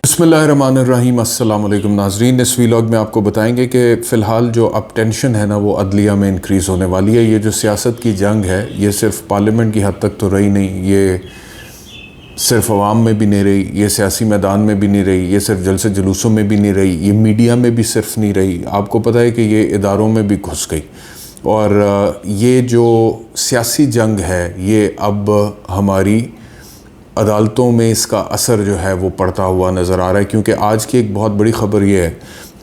बिस्मिल्लाहिर्रहमानिर्रहीम। अस्सलाम वालेकुम नाज़रीन। इस वीलॉग में आपको बताएंगे कि फ़िलहाल जो अब टेंशन है ना वो अदलिया में इंक्रीज़ होने वाली है। ये जो सियासत की जंग है ये सिर्फ पार्लियामेंट की हद तक तो रही नहीं, ये सिर्फ अवाम में भी नहीं रही, ये सियासी मैदान में भी नहीं रही, ये सिर्फ जलसे जुलूसों में भी नहीं रही, ये मीडिया में भी सिर्फ नहीं रही। आपको पता है कि ये इदारों में भी घुस गई। और ये जो सियासी जंग है ये अब हमारी अदालतों में इसका असर जो है वो पड़ता हुआ नज़र आ रहा है। क्योंकि आज की एक बहुत बड़ी ख़बर ये है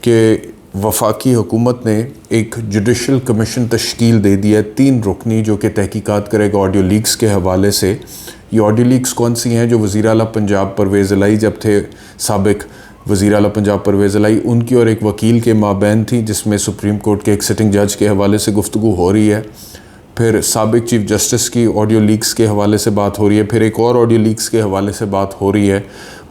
कि वफाकी हुकूमत ने एक जुडिशल कमीशन तश्कील दे दिया है, 3 रुकनी, जो कि तहकीकात करेगा ऑडियो लीक्स के हवाले से। ये ऑडियो लीक्स कौन सी हैं? जो वज़ीर आला पंजाब परवेज़ इलाही जब थे, साबिक वज़ीर आला पंजाब परवेज़ इलाही, उनकी और एक वकील के माबैन थी, जिसमें सुप्रीम कोर्ट के एक सिटिंग जज के हवाले से गुफ्तगू हो रही है। फिर साबिक चीफ जस्टिस की ऑडियो लीक्स के हवाले से बात हो रही है। फिर एक और ऑडियो लीक्स के हवाले से बात हो रही है।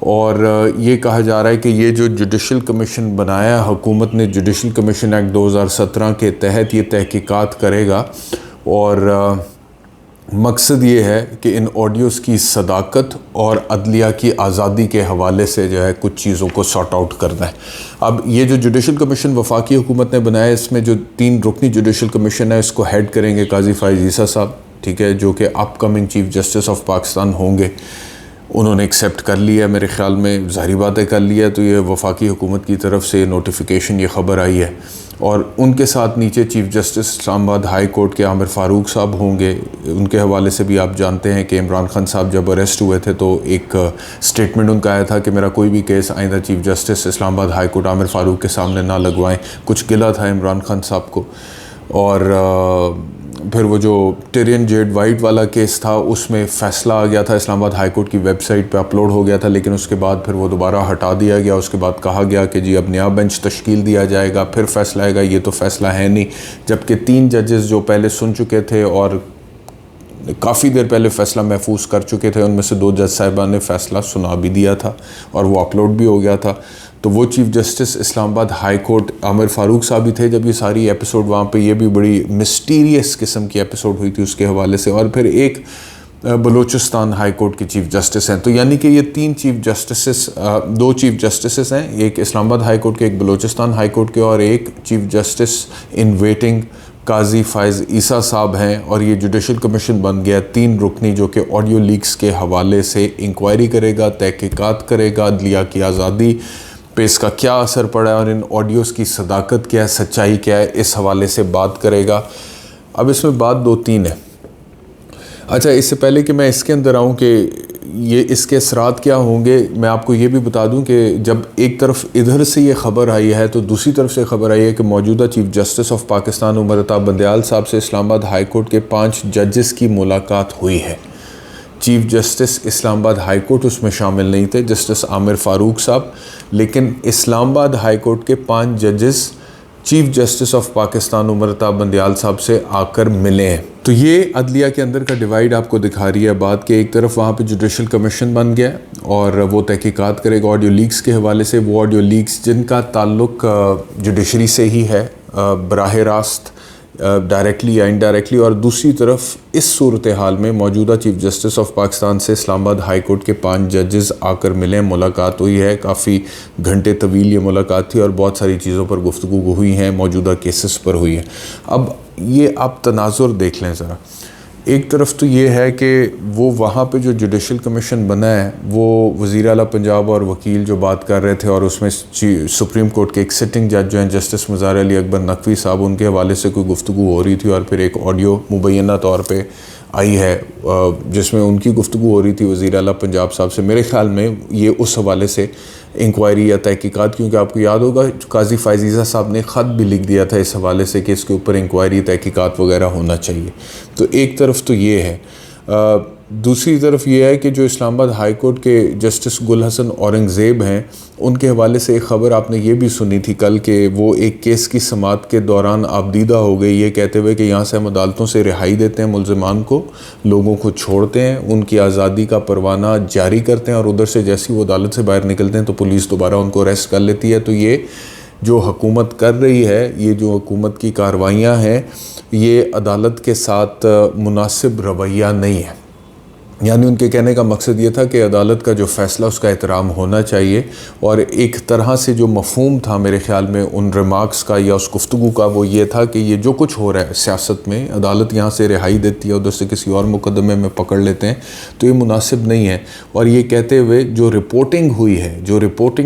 और ये कहा जा रहा है कि ये जो जुडिशल कमीशन बनाया हुकूमत ने, जुडिशल कमीशन एक्ट 2017 के तहत ये तहकीकात करेगा। और मकसद ये है कि इन ऑडियोज़ की सदाकत और अदलिया की आज़ादी के हवाले से जो है कुछ चीज़ों को सॉर्ट आउट करना है। अब ये जो जुडिशल कमीशन वफाकी हुकूमत ने बनाया, इसमें जो 3 रुकनी जुडिशल कमीशन है इसको हेड करेंगे काजी फ़ाइज़ ईसा साहब, ठीक है, जो कि upcoming chief justice of Pakistan होंगे। उन्होंने एक्सेप्ट कर लिया, मेरे ख़्याल में ज़ाहिर बातें कर लिया। तो ये वफाकी हुकूमत की तरफ से नोटिफिकेशन, ये ख़बर आई है। और उनके साथ नीचे chief justice Islamabad high court के आमिर फ़ारूक साहब होंगे। उनके हवाले से भी आप जानते हैं कि इमरान खान साहब जब अरेस्ट हुए थे तो एक स्टेटमेंट उनका आया था कि मेरा कोई भी केस आइंदा chief justice Islamabad high court Aamir Farooq के सामने ना लगवाएं। कुछ गिला था इमरान खान साहब को। और फिर वो जो टेरियन जेड वाइट वाला केस था उसमें फ़ैसला आ गया था, इस्लामाबाद हाई कोर्ट की वेबसाइट पे अपलोड हो गया था, लेकिन उसके बाद फिर वो दोबारा हटा दिया गया। उसके बाद कहा गया कि जी अब नया बेंच तश्कील दिया जाएगा, फिर फ़ैसला आएगा। ये तो फ़ैसला है नहीं, जबकि 3 जजेस जो पहले सुन चुके थे और काफ़ी देर पहले फ़ैसला महफूज कर चुके थे, उनमें से 2 जज साहिबान ने फ़ैसला सुना भी दिया था और वो अपलोड भी हो गया था। तो वो chief justice Islamabad high court Aamir Farooq साहब भी थे जब ये सारी एपिसोड वहाँ पे, ये भी बड़ी मिस्टीरियस किस्म की एपिसोड हुई थी उसके हवाले से। और फिर एक बलूचिस्तान हाई कोर्ट के चीफ जस्टिस हैं। तो यानी कि ये 3 चीफ जस्टिस, 2 चीफ जस्टिस हैं, एक इस्लामाबाद हाई कोर्ट के, एक बलूचिस्तान हाई कोर्ट के, और एक चीफ जस्टिस इन वेटिंग काजी फ़ाइज़ ईसा साहब हैं। और ये जुडिशल कमीशन बन गया 3 रुकनी, जो कि ऑडियो लीक्स के हवाले से इंक्वायरी करेगा, तहकीकात करेगा, अदलिया की आज़ादी पे इसका क्या असर पड़ा है और इन ऑडियोज़ की सदाकत क्या है, सच्चाई क्या है, इस हवाले से बात करेगा। अब इसमें बात 2-3 है। अच्छा, इससे पहले कि मैं इसके अंदर आऊँ कि ये इसके असरात क्या होंगे, मैं आपको ये भी बता दूं कि जब एक तरफ इधर से ये ख़बर आई है तो दूसरी तरफ से ख़बर आई है कि मौजूदा chief justice of Pakistan Umar Ata Bandial साहब से इस्लामाबाद हाई कोर्ट के 5 जजेस की मुलाकात हुई है। Chief justice Islamabad high court उसमें शामिल नहीं थे, जस्टिस आमिर फ़ारूक साहब, लेकिन इस्लामाबाद हाई कोर्ट के 5 जजेस chief justice of Pakistan Umar Ata Bandial साहब से आकर मिले हैं। तो ये अदलिया के अंदर का डिवाइड आपको दिखा रही है बात कि एक तरफ वहाँ पे जुडिशल कमीशन बन गया और वो तहकीकात करेगा ऑडियो लीक्स के हवाले से। वो ऑडियो लीक्स जिनका ताल्लुक जुडिशरी से ही है बराह रास्त, डायरेक्टली या इनडायरेक्टली। और दूसरी तरफ इस सूरत हाल में मौजूदा चीफ जस्टिस ऑफ पाकिस्तान से इस्लामाबाद हाई कोर्ट के 5 जजेस आकर मिले, मुलाकात हुई है। काफ़ी घंटे तवील ये मुलाकात थी और बहुत सारी चीज़ों पर गुफ्तगू हुई हैं, मौजूदा केसेस पर हुई है। अब ये आप तनाजुर देख लें ज़रा। एक तरफ तो ये है कि वो वहाँ पे जो जुडिशल कमीशन बना है वो वज़ीर आला पंजाब और वकील जो बात कर रहे थे, और उसमें सुप्रीम कोर्ट के एक सिटिंग जज जो हैं जस्टिस मज़ार अली अकबर नकवी साहब, उनके हवाले से कोई गुफ्तगू हो रही थी। और फिर एक ऑडियो मुबैना तौर पे आई है जिसमें उनकी गुफ्तगू हो रही थी वज़ीर आला पंजाब साहब से। मेरे ख़्याल में ये उस हवाले से इंक्वायरी या तहकीकात, क्योंकि आपको याद होगा काजी फ़ाइज़ ईसा साहब ने ख़त भी लिख दिया था इस हवाले से कि इसके ऊपर इंक्वायरी तहकीकात वगैरह होना चाहिए। तो एक तरफ तो ये है। दूसरी तरफ ये है कि जो इस्लामाबाद हाई कोर्ट के जस्टिस गुल हसन औरंगज़ेब हैं, उनके हवाले से एक ख़बर आपने ये भी सुनी थी कल कि वो एक केस की समाअत के दौरान आबदीदा हो गई, ये कहते हुए कि यहाँ से हम अदालतों से रिहाई देते हैं मुल्ज़िमान को, लोगों को छोड़ते हैं, उनकी आज़ादी का परवाना जारी करते हैं, और उधर से जैसे वो अदालत से बाहर निकलते हैं तो पुलिस दोबारा उनको अरेस्ट कर लेती है। तो ये जो हुकूमत कर रही है, ये जो हुकूमत की कार्रवाइयाँ हैं, ये अदालत के साथ मुनासिब रवैया नहीं है। यानी उनके कहने का मकसद ये था कि अदालत का जो फ़ैसला उसका एहतराम होना चाहिए, और एक तरह से जो मफ़हूम था मेरे ख़्याल में उन रिमार्क्स का या उस गुफ्तगू का, वो ये था कि ये जो कुछ हो रहा है सियासत में, अदालत यहाँ से रिहाई देती है, उधर से किसी और मुकदमे में पकड़ लेते हैं, तो ये मुनासिब नहीं है। और ये कहते हुए जो रिपोर्टिंग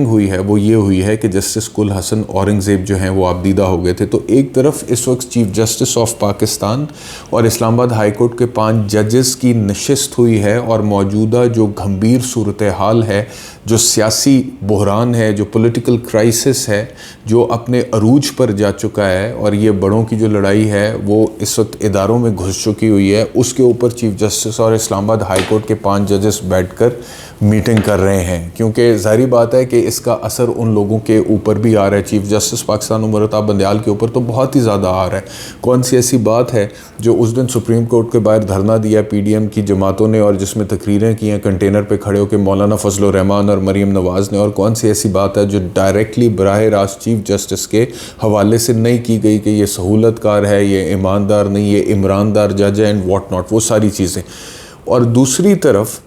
हुई है वो ये हुई है कि जस्टिस कुल हसन औरंगज़ेब जो हैं वो आबदीदा हो गए थे। तो एक तरफ इस वक्त चीफ़ जस्टिस ऑफ पाकिस्तान और इस्लामाबाद हाई कोर्ट के 5 जजेस की नशिस्त हुई है, और मौजूदा जो गंभीर सूरत हाल है, जो सियासी बहरान है, जो पॉलिटिकल क्राइसिस है, जो अपने अरूज पर जा चुका है, और ये बड़ों की जो लड़ाई है वो इस वक्त इदारों में घुस चुकी हुई है, उसके ऊपर चीफ़ जस्टिस और इस्लामाबाद हाई कोर्ट के 5 जजेस बैठकर मीटिंग कर रहे हैं। क्योंकि ज़ाहिर बात है कि इसका असर उन लोगों के ऊपर भी आ रहा है। चीफ़ जस्टिस पाकिस्तान उमर अता बंदयाल के ऊपर तो बहुत ही ज़्यादा आ रहा है। कौन सी ऐसी बात है जो उस दिन सुप्रीम कोर्ट के बाहर धरना दिया PDM की जमातों ने, और जिसमें तकरीरें की हैं कंटेनर पे खड़े होकर मौलाना फजल रहमान और मरीम नवाज़ ने, और कौन सी ऐसी बात है जो डायरेक्टली बराह रास्त चीफ़ जस्टिस के हवाले से नहीं की गई कि ये सहूलतकार है, ये ईमानदार नहीं, ये इमरानदार जज है एंड वॉट नॉट, वो सारी चीज़ें। और दूसरी तरफ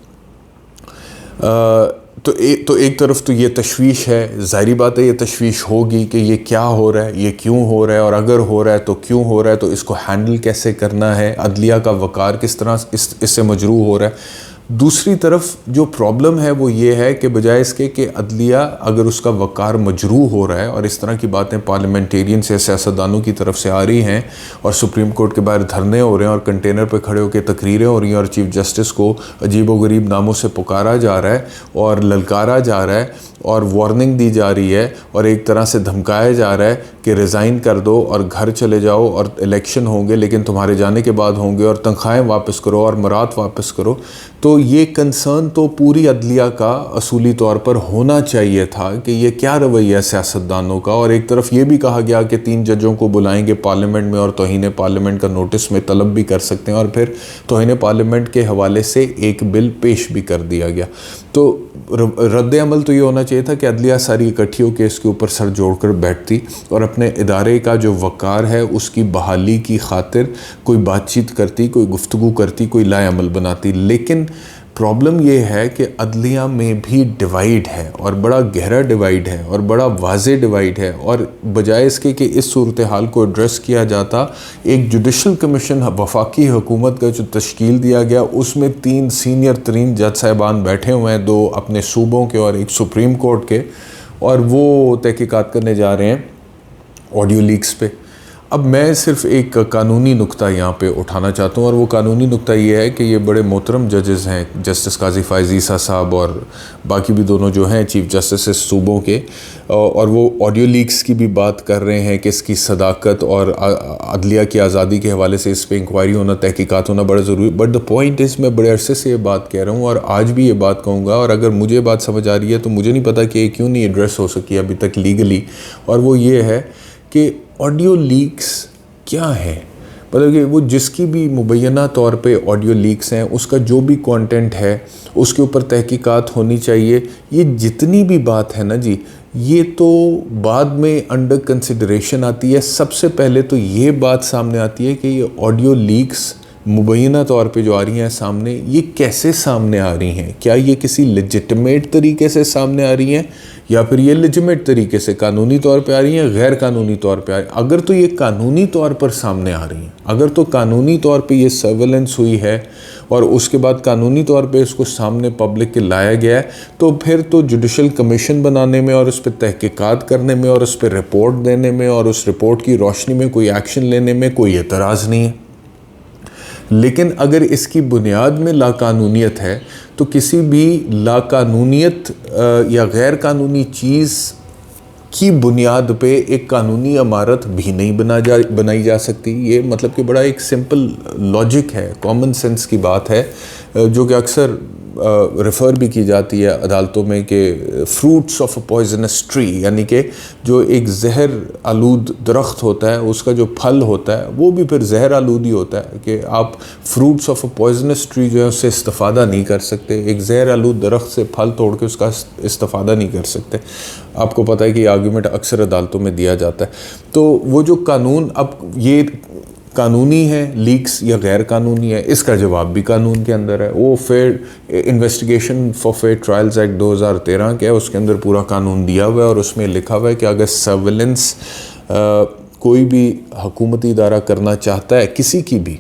तो एक तरफ तो ये तशवीश है, ज़ाहिरी बात है ये तशवीश होगी कि ये क्या हो रहा है, ये क्यों हो रहा है, और अगर हो रहा है तो क्यों हो रहा है, तो इसको हैंडल कैसे करना है, अदलिया का वक़ार किस तरह इससे मजरूह हो रहा है। दूसरी तरफ जो प्रॉब्लम है वो ये है कि बजाय इसके कि अदलिया अगर उसका वक़ार मजरूह हो रहा है, और इस तरह की बातें पार्लियामेंटेरियन से, सियासतदानों की तरफ से आ रही हैं, और सुप्रीम कोर्ट के बाहर धरने हो रहे हैं, और कंटेनर पे खड़े होकर तकरीरें हो रही हैं, और चीफ़ जस्टिस को अजीब व गरीब नामों से पुकारा जा रहा है और ललकारा जा रहा है, और वार्निंग दी जा रही है, और एक तरह से धमकाया जा रहा है कि रिज़ाइन कर दो और घर चले जाओ, और इलेक्शन होंगे लेकिन तुम्हारे जाने के बाद होंगे, और तनख्वाहें वापस करो और मरात वापस करो। तो ये कंसर्न तो पूरी अदलिया का असूली तौर पर होना चाहिए था कि ये क्या रवैया सियासतदानों का। और एक तरफ ये भी कहा गया कि 3 जजों को बुलाएंगे पार्लियामेंट में, और तौहीन पार्लियामेंट का नोटिस में तलब भी कर सकते हैं, और फिर तौहीन पार्लियामेंट के हवाले से एक बिल पेश भी कर दिया गया। तो रद्द अमल तो ये होना चाहिए था कि अदलिया सारी इकट्ठी होकर इसके ऊपर सर जोड़कर बैठती, और अपने इदारे का जो वक़ार है उसकी बहाली की खातिर कोई बातचीत करती, कोई गुफ्तगू करती, कोई लाए अमल बनाती। लेकिन प्रॉब्लम ये है कि अदलिया में भी डिवाइड है, और बड़ा गहरा डिवाइड है, और बड़ा वाज़े डिवाइड है। और बजाय इसके कि इस सूरत हाल को एड्रेस किया जाता, एक जुडिशल कमीशन वफाकी हुकूमत का जो तश्कील दिया गया, उसमें 3 सीनियर तरीन जज साहिबान बैठे हुए हैं, 2 अपने सूबों के और एक सुप्रीम कोर्ट के, और वो तहकीकात करने जा रहे हैं ऑडियो लीक्स पे। अब मैं सिर्फ एक कानूनी नुक्ता यहाँ पे उठाना चाहता हूँ, और वो कानूनी नुक्ता ये है कि ये बड़े मोहतरम जजेस हैं, जस्टिस काजी फ़ायज़ ईसा साहब और बाकी भी दोनों जो हैं चीफ़ जस्टिस सूबों के, और वो ऑडियो लीक्स की भी बात कर रहे हैं कि इसकी सदाकत और अदलिया की आज़ादी के हवाले से इस पर इंक्वायरी होना, तहकीकात होना बड़ा ज़रूरी। बट द पॉइंट इज़, मैं बड़े अरसे से ये बात कह रहा हूँ और आज भी ये बात कहूँगा, और अगर मुझे बात समझ आ रही है तो मुझे नहीं पता कि ये क्यों नहीं एड्रेस हो सकी अभी तक लीगली, और वो ये है कि ऑडियो लीक्स क्या है। मतलब कि वो जिसकी भी मुबैना तौर पे ऑडियो लीक्स हैं, उसका जो भी कंटेंट है उसके ऊपर तहकीकात होनी चाहिए। ये जितनी भी बात है ना जी, ये तो बाद में अंडर कंसिडरेशन आती है। सबसे पहले तो ये बात सामने आती है कि ये ऑडियो लीक्स मुबैना तौर पे जो आ रही हैं सामने, ये कैसे सामने आ रही हैं? क्या ये किसी लेजिटिमेट तरीके से सामने आ रही हैं, या फिर ये लेजिटिमेट तरीके से कानूनी तौर पे आ रही हैं, गैर कानूनी तौर पे आ रही हैं? अगर तो ये कानूनी तौर पर सामने आ रही हैं, अगर तो कानूनी तौर पे ये सर्वेलेंस हुई है और उसके बाद कानूनी तौर पे इसको सामने पब्लिक के लाया गया है, तो फिर तो जुडिशल कमीशन बनाने में और उस पर तहकीकात करने में और उस पर रिपोर्ट देने में और उस रिपोर्ट की रोशनी में कोई एक्शन लेने में कोई एतराज़ नहीं है। लेकिन अगर इसकी बुनियाद में लाकानूनियत है, तो किसी भी लाकानूनियत या गैर कानूनी चीज़ की बुनियाद पे एक कानूनी इमारत भी नहीं बनाई जा सकती। ये मतलब कि बड़ा एक सिंपल लॉजिक है, कॉमन सेंस की बात है, जो कि अक्सर रेफ़र भी की जाती है अदालतों में कि fruits of a poisonous tree, यानी कि जो एक जहर आलूद दरख्त होता है उसका जो फल होता है वो भी फिर जहर आलूद ही होता है, कि आप fruits of a poisonous tree जो है उससे इस्तेफ़ादा नहीं कर सकते। एक जहर आलूद दरख्त से फल तोड़ के उसका इस्तेफ़ादा नहीं कर सकते। आपको पता है कि ये आर्गूमेंट अक्सर अदालतों में दिया जाता है। तो वो जो कानून, अब ये कानूनी है लीक्स या गैर कानूनी है, इसका जवाब भी कानून के अंदर है। वो fair investigation for fair trials act 2013 के है, उसके अंदर पूरा कानून दिया हुआ है और उसमें लिखा हुआ है कि अगर सर्विलेंस कोई भी हुकूमती इदारा करना चाहता है किसी की भी,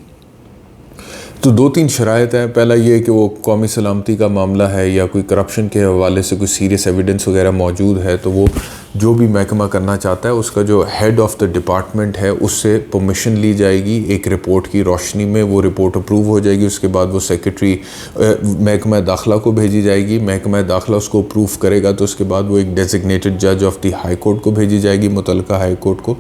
तो 2-3 शराइत हैं। पहला ये कि वो कौमी सलामती का मामला है या कोई करप्शन के हवाले से कोई सीरियस एविडेंस वगैरह मौजूद है, तो वो जो भी महकमा करना चाहता है उसका जो हेड ऑफ़ द डिपार्टमेंट है उससे परमिशन ली जाएगी एक रिपोर्ट की रोशनी में। वो रिपोर्ट अप्रूव हो जाएगी, उसके बाद वो सेक्रेटरी महकमा दाखिला को भेजी जाएगी। महकमा दाखिला उसको अप्रूव करेगा तो उसके बाद वो एक डेजिग्नेटेड जज ऑफ़ द हाई कोर्ट को भेजी जाएगी, मुतलका हाई कोर्ट को,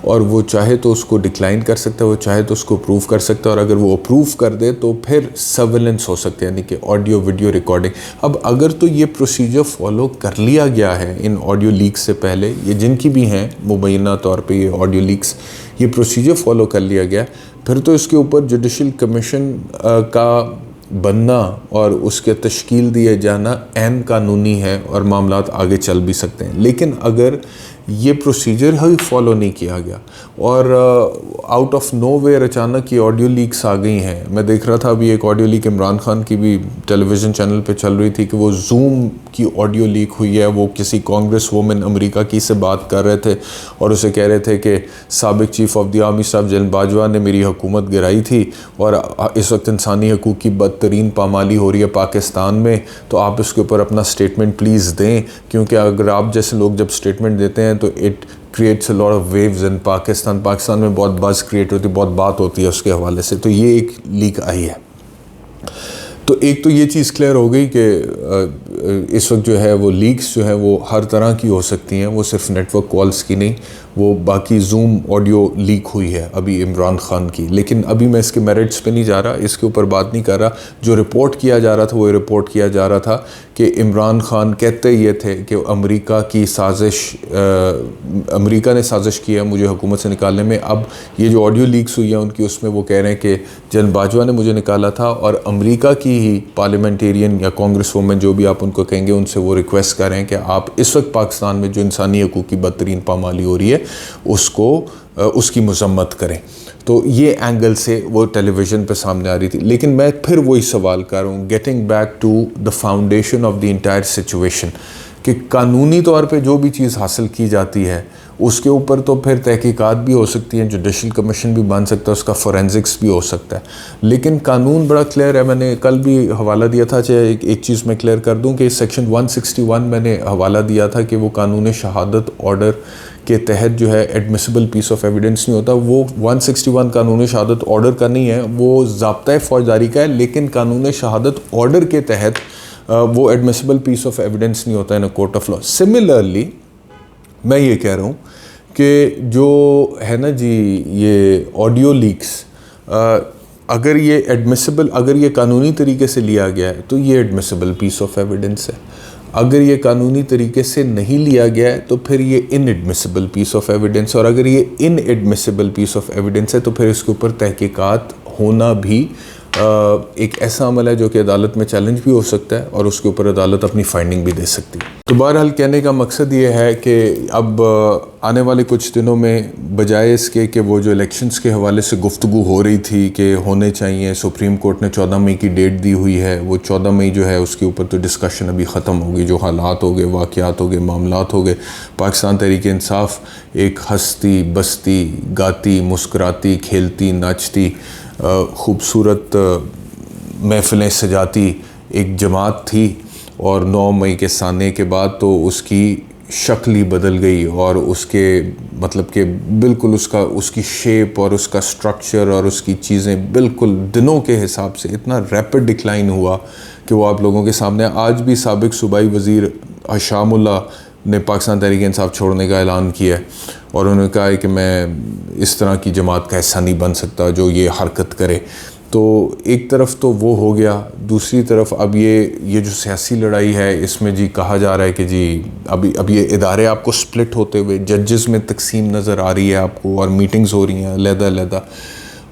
और वो चाहे तो उसको डिक्लाइन कर सकता है, वो चाहे तो उसको अप्रूव कर सकता है। और अगर वो अप्रूव कर दे तो फिर सर्विलेंस हो सकते हैं, यानी कि ऑडियो वीडियो रिकॉर्डिंग। अब अगर तो ये प्रोसीजर फॉलो कर लिया गया है इन ऑडियो लीक से पहले, ये जिनकी भी हैं मुबैना तौर पे ये ऑडियो लीक्स, ये प्रोसीजर फॉलो कर लिया गया, फिर तो इसके ऊपर जुडिशल कमीशन का बनना और उसके तश्कील दिए जाना ऐन कानूनी है और मामलात आगे चल भी सकते हैं। लेकिन अगर ये प्रोसीजर ही फॉलो नहीं किया गया और आउट ऑफ नोवेयर अचानक ये ऑडियो लीक्स आ गई हैं। मैं देख रहा था अभी एक ऑडियो लीक इमरान खान की भी टेलीविज़न चैनल पे चल रही थी कि वो जूम की ऑडियो लीक हुई है। वो किसी कांग्रेस वुमेन अमेरिका की से बात कर रहे थे और उसे कह रहे थे कि साबिक चीफ़ ऑफ द आर्मी साहब जनरल बाजवा ने मेरी हुकूमत गिराई थी और इस वक्त इंसानी हकूक़ की बदतरीन पामाली हो रही है पाकिस्तान में, तो आप इसके ऊपर अपना स्टेटमेंट प्लीज़ दें, क्योंकि अगर आप जैसे लोग जब स्टेटमेंट देते हैं तो it creates a lot of waves in Pakistan में बहुत बज़ क्रिएट होती है, बहुत बात होती है उसके हवाले से। तो ये एक लीक आई है। तो एक तो ये चीज़ क्लियर हो गई कि इस वक्त जो है वो लीक्स जो है वो हर तरह की हो सकती हैं, वो सिर्फ नेटवर्क कॉल्स की नहीं, वो बाकी जूम ऑडियो लीक हुई है अभी इमरान खान की। लेकिन अभी मैं इसके मेरिट्स पे नहीं जा रहा, इसके ऊपर बात नहीं कर रहा। जो रिपोर्ट किया जा रहा था वो रिपोर्ट किया जा रहा था कि इमरान खान कहते ये थे कि अमेरिका ने साजिश की है मुझे हुकूमत से निकालने में। अब ये जो ऑडियो लीक्स हुई है उनकी, उसमें वो कह रहे हैं कि जनरल बाजवा ने मुझे निकाला था और अमेरिका की ही पार्लियामेंटेरियन या कांग्रेस वुमेन जो भी आप उनको कहेंगे, उनसे वो रिक्वेस्ट कर रहे हैं कि आप इस वक्त पाकिस्तान में जो इंसानी हकूक़ की बदतरीन पामाली हो रही है उसको उसकी मजम्मत करें। तो ये एंगल से वो टेलीविज़न पे सामने आ रही थी। लेकिन मैं फिर वही सवाल कर रहा हूँ, getting back to the foundation of the entire situation, कि कानूनी तौर पे जो भी चीज़ हासिल की जाती है उसके ऊपर तो फिर तहकीकात भी हो सकती हैं, जुडिशल कमीशन भी बन सकता है, उसका फोरेंसिक्स भी हो सकता है। लेकिन कानून बड़ा क्लियर है। मैंने कल भी हवाला दिया था, चाहे एक चीज़ मैं क्लियर कर दूं कि सेक्शन 161 मैंने हवाला दिया था कि वो कानून शहादत ऑर्डर के तहत जो है एडमिसिबल पीस ऑफ एविडेंस नहीं होता। वो 161 कानून शहादत ऑर्डर का नहीं है, वो ज़ाब्ता फौजदारी का है, लेकिन कानून शहादत ऑर्डर के तहत वो एडमिसिबल पीस ऑफ एविडेंस नहीं होता in a court of law. Similarly मैं ये कह रहा हूँ कि जो है ना जी ये ऑडियो लीक्स, अगर ये एडमिसिबल, अगर ये कानूनी तरीके से लिया गया है तो ये एडमिसिबल पीस ऑफ एविडेंस है। अगर ये कानूनी तरीके से नहीं लिया गया है तो फिर ये इनएडमिसिबल पीस ऑफ एविडेंस, और अगर ये इनएडमिसिबल पीस ऑफ एविडेंस है तो फिर इसके ऊपर तहकीकात होना भी एक ऐसा अमल है जो कि अदालत में चैलेंज भी हो सकता है और उसके ऊपर अदालत अपनी फाइंडिंग भी दे सकती है। तो बहरहाल कहने का मकसद ये है कि अब आने वाले कुछ दिनों में बजाय इसके कि वो जो इलेक्शंस के हवाले से गुफ्तगू हो रही थी कि होने चाहिए, सुप्रीम कोर्ट ने 14 मई की डेट दी हुई है, वो 14 मई जो है उसके ऊपर तो डिस्कशन अभी ख़त्म होगी। जो हालात हो गए, वाक़यात हो गए, मामलात हो गए, पाकिस्तान तहरीक इंसाफ एक हंसती बसती गाती मुस्कुराती खेलती नाचती खूबसूरत महफ़िलें सजाती एक जमात थी, और 9 मई के साने के बाद तो उसकी शक्ल ही बदल गई और उसके मतलब कि बिल्कुल उसकी शेप और उसका स्ट्रक्चर और उसकी चीज़ें बिल्कुल दिनों के हिसाब से इतना रैपिड डिक्लाइन हुआ कि वो आप लोगों के सामने। आज भी साबिक सूबाई वज़ीर शामुल्ला ने पाकिस्तान तहरीक इंसाफ छोड़ने का ऐलान किया है और उन्होंने कहा है कि मैं इस तरह की जमात का हिस्सा नहीं बन सकता जो ये हरकत करे। तो एक तरफ तो वो हो गया, दूसरी तरफ अब ये जो सियासी लड़ाई है इसमें जी कहा जा रहा है कि जी अब ये इदारे आपको स्प्लिट होते हुए जजेस में तकसीम नज़र आ रही है आपको, और मीटिंग्स हो रही हैं अलहदा।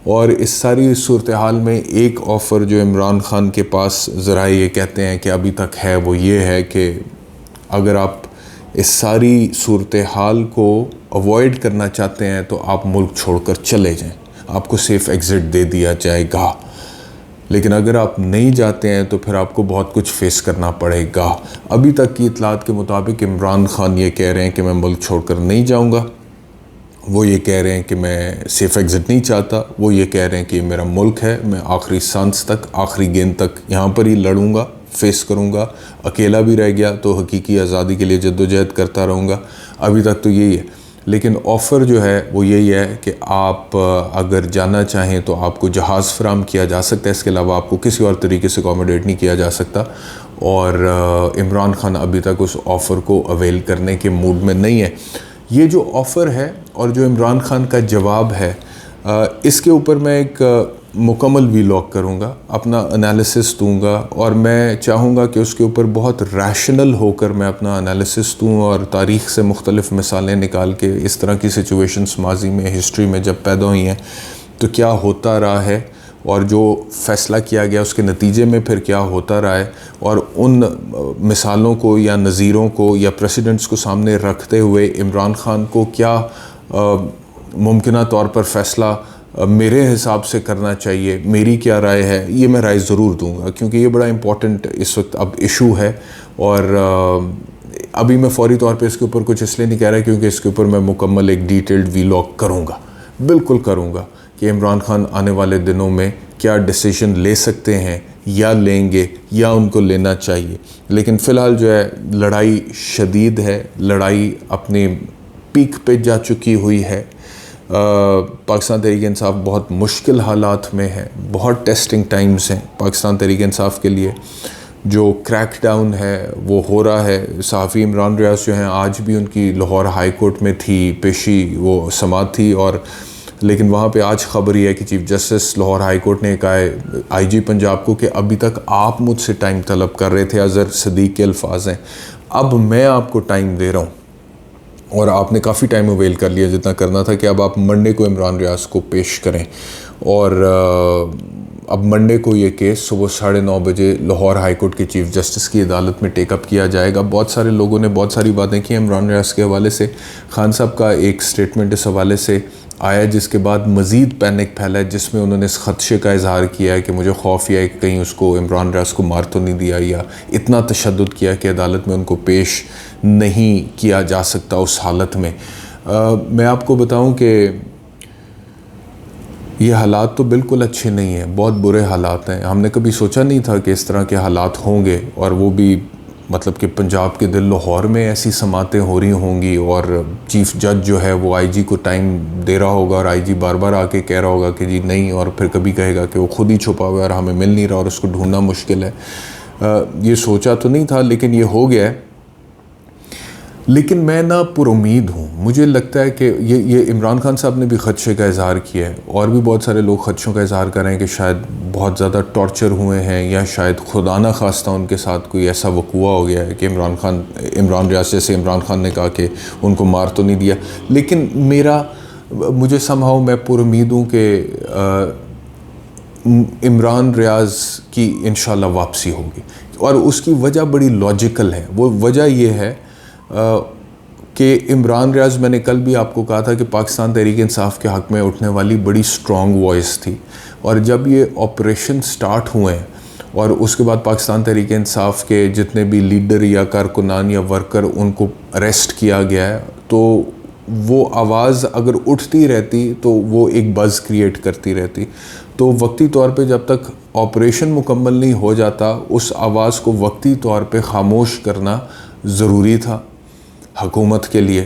और इस सारी सूरत हाल में एक ऑफ़र जो इमरान खान के पास ज़रा ये कहते हैं कि अभी तक है, वो ये है कि अगर आप इस सारी सूरत हाल को अवॉइड करना चाहते हैं तो आप मुल्क छोड़कर चले जाएं। आपको सेफ़ एग्ज़िट दे दिया जाएगा। लेकिन अगर आप नहीं जाते हैं तो फिर आपको बहुत कुछ फेस करना पड़ेगा। अभी तक की इतलात के मुताबिक इमरान खान ये कह रहे हैं कि मैं मुल्क छोड़कर नहीं जाऊंगा, वो ये कह रहे हैं कि मैं सेफ़ एग्ज़िट नहीं चाहता, वो ये कह रहे हैं कि ये मेरा मुल्क है, मैं आखिरी सांस तक, आखिरी गेंद तक यहाँ पर ही लड़ूंगा, फेस करूंगा, अकेला भी रह गया तो हकीकी आज़ादी के लिए जद्दोजहद करता रहूँगा। अभी तक तो यही है, लेकिन ऑफ़र जो है वो यही है कि आप अगर जाना चाहें तो आपको जहाज़ फराम किया जा सकता है, इसके अलावा आपको किसी और तरीके से अकोमोडेट नहीं किया जा सकता। और इमरान खान अभी तक उस ऑफ़र को अवेल करने के मूड में नहीं है। ये जो ऑफ़र है और जो इमरान खान का जवाब है, इसके ऊपर मैं एक मुकम्मल वीलॉग करूँगा, अपना एनालिसिस दूँगा और मैं चाहूँगा कि उसके ऊपर बहुत रैशनल होकर मैं अपना एनालिसिस दूँ और तारीख़ से मुख्तलिफ़ मिसालें निकाल के इस तरह की सिचुएशंस माजी में, हिस्ट्री में जब पैदा हुई हैं तो क्या होता रहा है और जो फ़ैसला किया गया उसके नतीजे में फिर क्या होता रहा है, और उन मिसालों को या नज़ीरों को या प्रेसिडेंट्स को सामने रखते हुए इमरान खान को क्या मुमकिना तौर पर फ़ैसला मेरे हिसाब से करना चाहिए, मेरी क्या राय है, ये मैं राय ज़रूर दूंगा क्योंकि ये बड़ा इम्पॉर्टेंट इस वक्त अब इशू है। और अभी मैं फ़ौरी तौर पे इसके ऊपर कुछ इसलिए नहीं कह रहा क्योंकि इसके ऊपर मैं मुकम्मल एक डिटेल्ड वीलॉग करूँगा, बिल्कुल करूँगा कि इमरान खान आने वाले दिनों में क्या डिसीजन ले सकते हैं या लेंगे या उनको लेना चाहिए। लेकिन फ़िलहाल जो है लड़ाई शदीद है, लड़ाई अपने पीक पे जा चुकी हुई है। पाकिस्तान तहरीक इंसाफ बहुत मुश्किल हालात में है, बहुत टेस्टिंग टाइम्स हैं पाकिस्तान तहरीक इंसाफ के लिए। जो क्रैकडाउन है वो हो रहा है। सहाफ़ी इमरान रियाज जो हैं, आज भी उनकी लाहौर हाई कोर्ट में थी पेशी, वो समात थी, और लेकिन वहाँ पे आज ख़बर ये है कि chief justice Lahore high court ने कहा है IG पंजाब को कि अभी तक आप मुझसे टाइम तलब कर रहे थे, अज़हर सिद्दीक़ के अल्फाज हैं, अब मैं आपको टाइम दे रहा हूँ और आपने काफ़ी टाइम अवेल कर लिया जितना करना था कि अब आप मंडे को इमरान रियाज को पेश करें। और अब मंडे को ये केस सुबह 9:30 बजे लाहौर हाई कोर्ट के चीफ़ जस्टिस की अदालत में टेकअप किया जाएगा। बहुत सारे लोगों ने बहुत सारी बातें की इमरान रियाज के हवाले से। खान साहब का एक स्टेटमेंट इस हवाले से आया जिसके बाद मज़ीद पैनिक फैला है, जिसमें उन्होंने इस ख़दशे का इजहार किया है कि मुझे खौफ यह है कि कहीं उसको इमरान रियाज को मार तो नहीं दिया, या इतना तशद्दुद किया कि अदालत में उनको पेश नहीं किया जा सकता उस हालत में। मैं आपको बताऊं कि ये हालात तो बिल्कुल अच्छे नहीं हैं, बहुत बुरे हालात हैं। हमने कभी सोचा नहीं था कि इस तरह के हालात होंगे, और वो भी मतलब कि पंजाब के दिल लाहौर में ऐसी समातें हो रही होंगी और चीफ़ जज जो है वो IG को टाइम दे रहा होगा और IG बार बार आके कह रहा होगा कि जी नहीं, और फिर कभी कहेगा कि वो खुद ही छुपा हुआ है और हमें मिल नहीं रहा और उसको ढूंढना मुश्किल है। ये सोचा तो नहीं था लेकिन ये हो गया है। लेकिन मैं ना पुरुमीद हूँ, मुझे लगता है कि ये इमरान खान साहब ने भी ख़दशे का इज़हार किया है और भी बहुत सारे लोग ख़दशों का इज़हार कर रहे हैं कि शायद बहुत ज़्यादा टॉर्चर हुए हैं या शायद खुदा न खास्ता उनके साथ कोई ऐसा वक़ूआ हो गया है कि इमरान रियाज जैसे इमरान खान ने कहा कि उनको मार तो नहीं दिया। लेकिन मुझे समहाउ मैं पुरुमीद हूँ कि इमरान रियाज की इंशाल्लाह वापसी होगी, और उसकी वजह बड़ी लॉजिकल है। वो वजह ये है कि इमरान रियाज, मैंने कल भी आपको कहा था कि पाकिस्तान तहरीक इंसाफ के हक़ में उठने वाली बड़ी स्ट्रॉन्ग वॉइस थी, और जब ये ऑपरेशन स्टार्ट हुए और उसके बाद पाकिस्तान तहरीक इंसाफ के जितने भी लीडर या कारकुनान या वर्कर उनको अरेस्ट किया गया है, तो वो आवाज़ अगर उठती रहती तो वो एक बज़ क्रिएट करती रहती। तो वक्ती तौर पे जब तक ऑपरेशन मुकम्मल नहीं हो जाता, उस आवाज़ को वक्ती तौर पे ख़ामोश करना ज़रूरी था हुकूमत के लिए।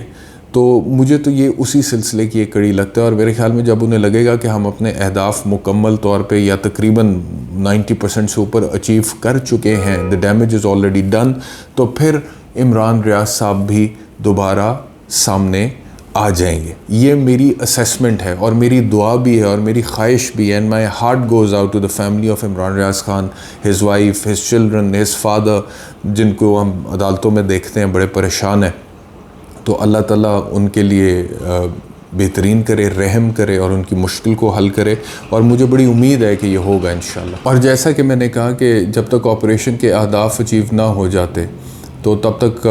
तो मुझे तो ये उसी सिलसिले की एक कड़ी लगता है, और मेरे ख़्याल में जब उन्हें लगेगा कि हम अपने अहदाफ मुकम्मल तौर पे या तकरीबन 90% से ऊपर अचीव कर चुके हैं, the damage is already done, तो फिर इमरान रियाज साहब भी दोबारा सामने आ जाएंगे। ये मेरी असेसमेंट है और मेरी दुआ भी है और मेरी ख्वाहिश भी है। And my heart goes out to the family of Imran Riaz Khan, his wife, his children, his father, जिनको हम अदालतों में देखते हैं बड़े परेशान हैं। तो अल्लाह ताला उनके लिए बेहतरीन करे, रहम करे और उनकी मुश्किल को हल करे, और मुझे बड़ी उम्मीद है कि ये होगा इंशाल्लाह। और जैसा कि मैंने कहा कि जब तक ऑपरेशन के अहदाफ अचीव ना हो जाते तो तब तक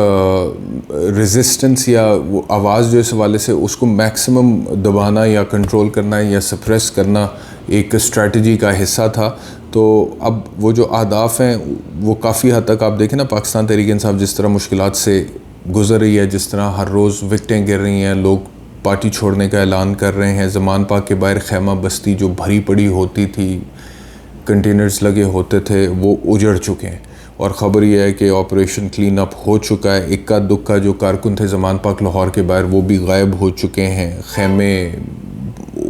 रेजिस्टेंस या वो आवाज़ जो इस हवाले से उसको मैक्सिमम दबाना या कंट्रोल करना या सप्रेस करना एक स्ट्रेटजी का हिस्सा था। तो अब वो जो अहदाफ हैं वो काफ़ी हद तक आप देखें ना, पाकिस्तान तहरीक इंसाफ जिस तरह मुश्किलात से गुज़र रही है, जिस तरह हर रोज़ विकटें गिर रही हैं, लोग पार्टी छोड़ने का ऐलान कर रहे हैं, ज़मान पाक के बाहर खैमा बस्ती जो भरी पड़ी होती थी, कंटेनर्स लगे होते थे, वो उजड़ चुके हैं। और ख़बर यह है कि ऑपरेशन क्लीन अप हो चुका है। इक्का दुक्का जो कारकुन थे ज़मान पाक लाहौर के बाहर वो भी गायब हो चुके हैं, खैमे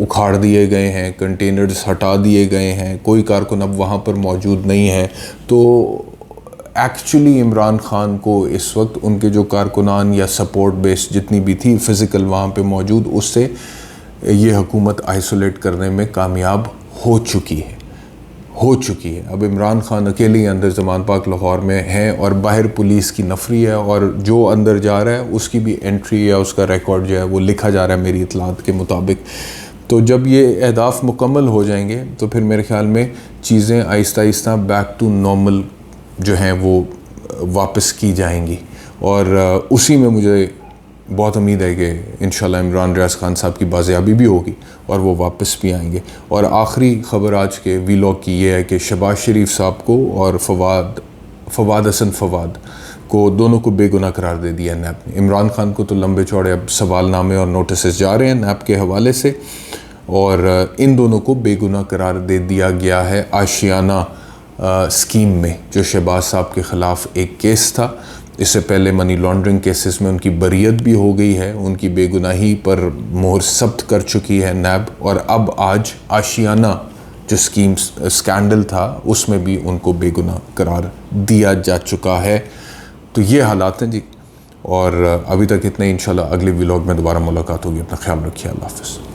उखाड़ दिए गए हैं, कंटेनर्स हटा दिए गए हैं, कोई कारकुन अब वहाँ पर मौजूद नहीं है। तो एक्चुअली इमरान ख़ान को इस वक्त उनके जो कारकुनान या सपोर्ट बेस जितनी भी थी फ़िज़िकल वहाँ पे मौजूद, उससे ये हुकूमत आइसोलेट करने में कामयाब हो चुकी है। अब इमरान ख़ान अकेले ही अंदर ज़मान पाक लाहौर में हैं और बाहर पुलिस की नफरी है, और जो अंदर जा रहा है उसकी भी एंट्री या उसका रिकॉर्ड जो है वो लिखा जा रहा है मेरी इतलात के मुताबिक। तो जब ये अहदाफ मुकम्मल हो जाएंगे तो फिर मेरे ख़्याल में चीज़ें Aahista Aahista back to normal जो हैं वो वापस की जाएंगी, और उसी में मुझे बहुत उम्मीद है कि इंशाल्लाह इमरान रियाज खान साहब की बाज़ियाबी भी होगी और वो वापस भी आएंगे। और आखिरी ख़बर आज के वीलॉग की ये है कि शहबाज शरीफ साहब को और फवाद हसन फवाद को दोनों को बेगुनाह करार दे दिया नैब ने। इमरान खान को तो लंबे चौड़े अब सवालनामे और नोटिस जा रहे हैं नैब के हवाले से, और इन दोनों को बेगुनाह करार दे दिया गया है आशियाना स्कीम में, जो शहबाज साहब के ख़िलाफ़ एक केस था। इससे पहले मनी लॉन्ड्रिंग केसेस में उनकी बरियत भी हो गई है, उनकी बेगुनाही पर मोहर सब्त कर चुकी है नैब, और अब आज आशियाना जो स्कीम स्कैंडल था उसमें भी उनको बेगुनाह करार दिया जा चुका है। तो ये हालात हैं जी, और अभी तक इतने। इंशाल्लाह अगले व्लॉग में दोबारा मुलाकात होगी। अपना ख्याल रखिए। अल्लाह हाफ़िज़।